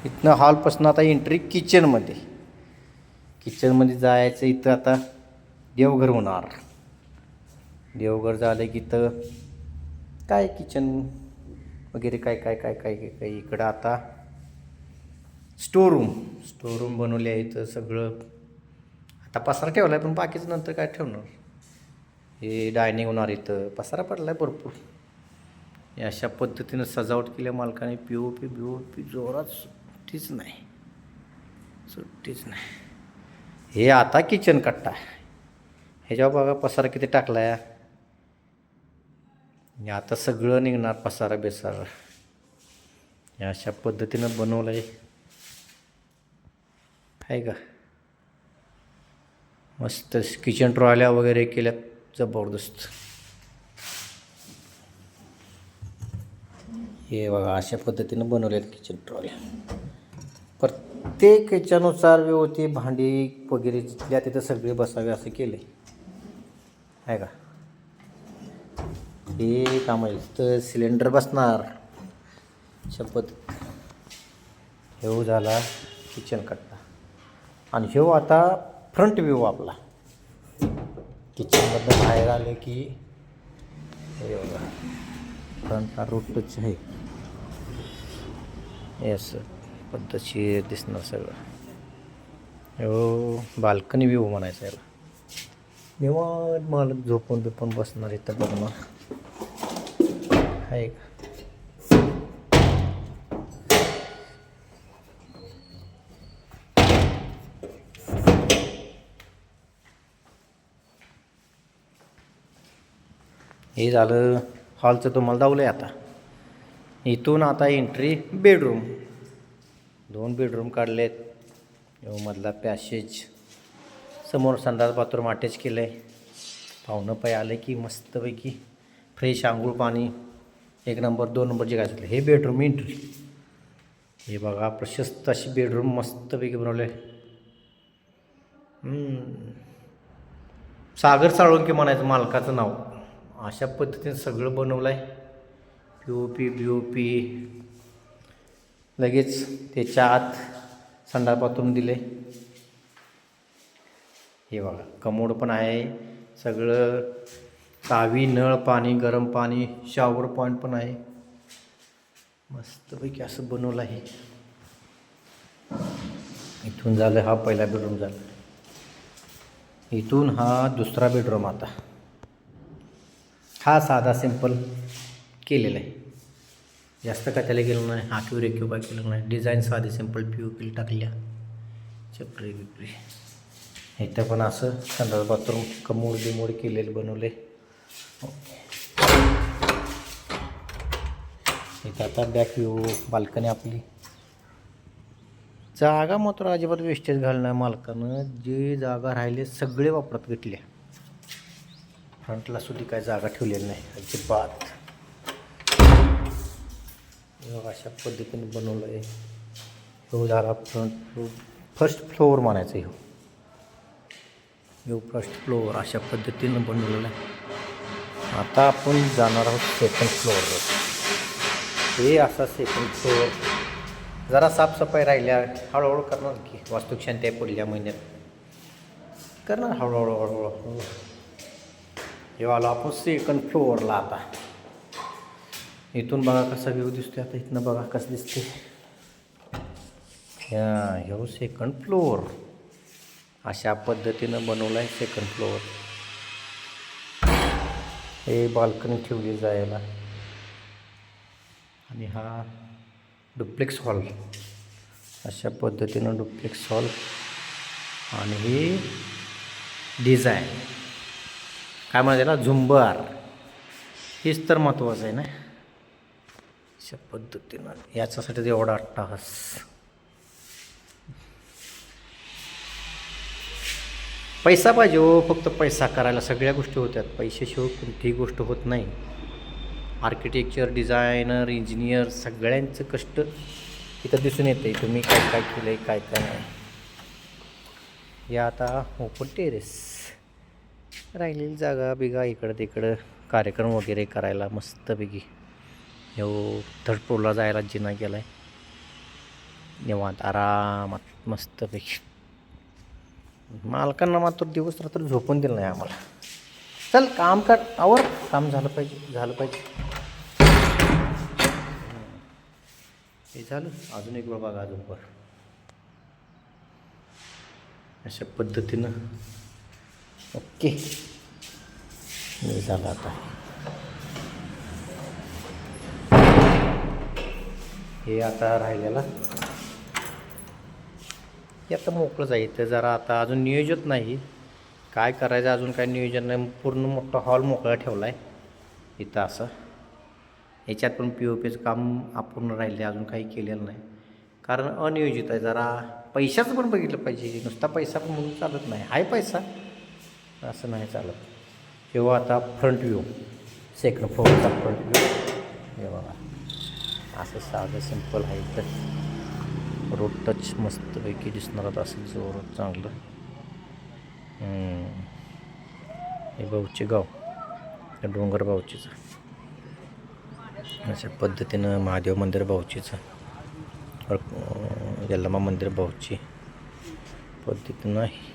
इथनं हॉलपासून आता एंट्री किचनमध्ये. किचनमध्ये जायचं. इथं आता देवघर होणार. देवघर झालं की तर काय किचन वगैरे काय काय काय काय काय काय इकडं आता स्टोर रूम बनवले आहे. इथं सगळं आता पसारा ठेवला आहे, पण बाकीचं नंतर काय ठेवणार. हे डायनिंग होणार. इथं पसारा पडला आहे भरपूर. अशा पद्धतीनं सजावट केल्या मालकाने. पी जोरात सुट्टीच नाही. हे आता किचन कट्टा. ह्याच्यावर बघा पसारा किती टाकला आहे. आता सगळं निघणार पसारा बेसारा. अशा पद्धतीनं बनवलं आहे का. मस्त किचन ट्रॉल्या वगैरे केल्यात जबरदस्त. हे बघा अशा पद्धतीनं बनवले आहेत किचन ट्रॉल्या. प्रत्येक ह्याच्यानुसार व्यवस्थित भांडी वगैरे जिथल्या तिथं सगळे बसावे असं केले आहे का. हे काम आहे. तर सिलेंडर बसणार शपथ. हे झाला किचन कट्टा. आणि हे आता फ्रंट व्ह्यू आपला. किचनमधनं बाहेर आले की हे बघा फ्रंट रोड टच आहे. हे असं पद्धतशीर दिसणार सगळं. हो बाल्कनी व्ह्यू म्हणायचं याला. निवांत मालक झोपून बिपून बसणार इथं बघणार आहे का. हे झालं हॉलचं तुम्हाला दावलं आहे. आता इथून आता एंट्री बेडरूम. 2 बेडरूम काढलेत. मधला पॅसेज. समोर संडास बाथरूम अटॅच केलं आहे. पाहुणं पाय आलं की मस्तपैकी फ्रेश आंघोळ पाणी 1 नंबर 2 नंबरचे काय झालं. हे बेडरूम एंट्री. हे बघा प्रशस्त अशी बेडरूम मस्तपैकी बनवले. सागर साळुंके म्हणायचं मालकाचं नाव. अशा पद्धतीने सगळं बनवलं आहे. पी लगेच त्याच्या आत संडास बाथरूम दिले. हे बघा कमोड पण आहे. सगळं चावी नळ पाणी गरम पाणी शॉवर पॉईंट पण आहे. मस्तपैकी असं बनवलं आहे. इथून झालं हा पहिला बेडरूम झाला. इथून हा दुसरा बेडरूम. आता हा साधा सिंपल केलेला आहे. जास्त का त्याला गेलं नाही. आखीव रेखीव काय केलं नाही. डिझाईन साधी सिंपल पी टाकल्या. चपरी बिपरी. इथं पण असं संडास बाथरूम कमोड बिमोड केलेलं बनवले. इथं आता बॅक व्ह्यू बाल्कनी आपली. जागा मात्र अजिबात वेस्टेज घालणार नाही मालकानं. जे जागा राहिले सगळे वापरात घेतल्या. फ्रंटला सुद्धा काय जागा ठेवलेली नाही अजिबात. अशा पद्धतीने बनवलं आहे. हो झाला फ्रंट फर्स्ट फ्लोअर म्हणायचं. हे फर्स्ट फ्लोअर अशा पद्धतीनं बनवलेलं आहे. आता आपण जाणार आहोत सेकंड फ्लोअरवर. हे असा सेकंड फ्लोअर जरा साफसफाई राहिल्या. हळूहळू करणार की वास्तुशांती आहे पुढल्या महिन्यात करणार हळूहळू. हे आलो आपण सेकंड फ्लोअरला. आता इथून बघा कसा व्ह्यू दिसतोय. आता इथनं बघा कसं दिसते. ह्यो सेकंड फ्लोअर अशा पद्धतीनं बनवलं आहे सेकंड फ्लोअर. हे बाल्कनी ठेवली जायला. आणि हा डुप्लेक्स हॉल. अशा पद्धतीनं डुप्लेक्स हॉल. आणि ही डिझाईन काय म्हणायचं ना झुंबर. हेच तर महत्त्वाचं आहे ना. अशा पद्धतीनं याच्यासाठी एवढा अट्टाहास. पैसा पाहिजे हो. फक्त पैसा करायला सगळ्या गोष्टी होत्यात. पैशाशिवाय कोणतीही गोष्ट होत नाही. आर्किटेक्चर डिझायनर इंजिनियर सगळ्यांचं कष्ट इथं दिसून येते. तुम्ही काय काय केलं आहे काय काय नाही. हे आता ओपन टेरेस. राहिलेली जागा बिगा इकडं तिकडं कार्यक्रम वगैरे करायला मस्तपैकी. थर्ड फ्लोअरला जायला जिना केला आहे. निवांत आरामात मस्तपैकी. मालकांना मात्र दिवस रात्र झोपून दिलं नाही आम्हाला. चल काम कर, आवर, काम झालं पाहिजे, झालं पाहिजे. हे झालं, अजून एक वेळ बघा अजून वर. अशा पद्धतीनं ओके हे झालं. आता हे आता राहिलेलं हे आता मोकळं जायचं जरा. आता अजून नियोजन नाही काय करायचं, अजून काय नियोजन नाही. पूर्ण मोठा हॉल मोकळा ठेवला आहे इथं असं. याच्यात पण पी ओ पीचं काम अपूर्ण राहिले, अजून काही केलेलं नाही कारण अनियोजित आहे जरा. पैशाचं पण बघितलं पाहिजे, नुसता पैसा पण म्हणून चालत नाही. आहे पैसा असं नाही चालत. किंवा आता फ्रंट व्ह्यू, सेकंड फ्लोअरचा फ्रंट व्ह्यू हे बघा असं साधं सिंपल आहे. तर रोड टच मस्तपैकी दिसणार असं जोरात चांगलं. हे बाऊचे गाव, हे डोंगर बाऊचीचं. अशा पद्धतीनं महादेव मंदिर बाऊचीचं, यल्लमा मंदिर बाऊची पद्धतीनं आहे.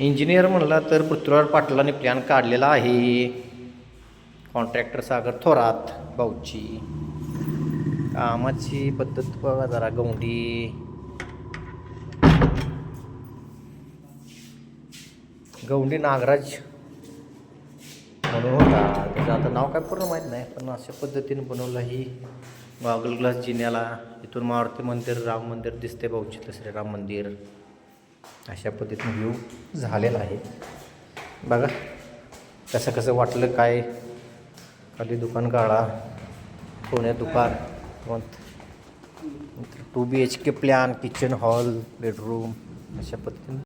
इंजिनियर म्हणला तर पृथ्वीराज पाटलांनी प्लॅन काढलेला आहे. कॉन्ट्रॅक्टर सागर थोरात बाऊची. कामाची पद्धत बघा जरा. गौंडी नागराज म्हणून होता, त्याचं आता नाव काय पूर्ण माहीत नाही, पण अशा पद्धतीने बनवलं. ही गॉगल ग्लास जिन्याला. इथून मारुती मंदिर, राम मंदिर दिसते बाऊचीतलं, श्रीराम मंदिर. अशा पद्धतीने व्ह्यू झालेला आहे बघा. कसं कसं वाटलं काय. खाली दुकान काढा, पुण्यात दुकान 2 BHK plan, kitchen, hall, bedroom अशा पद्धतीने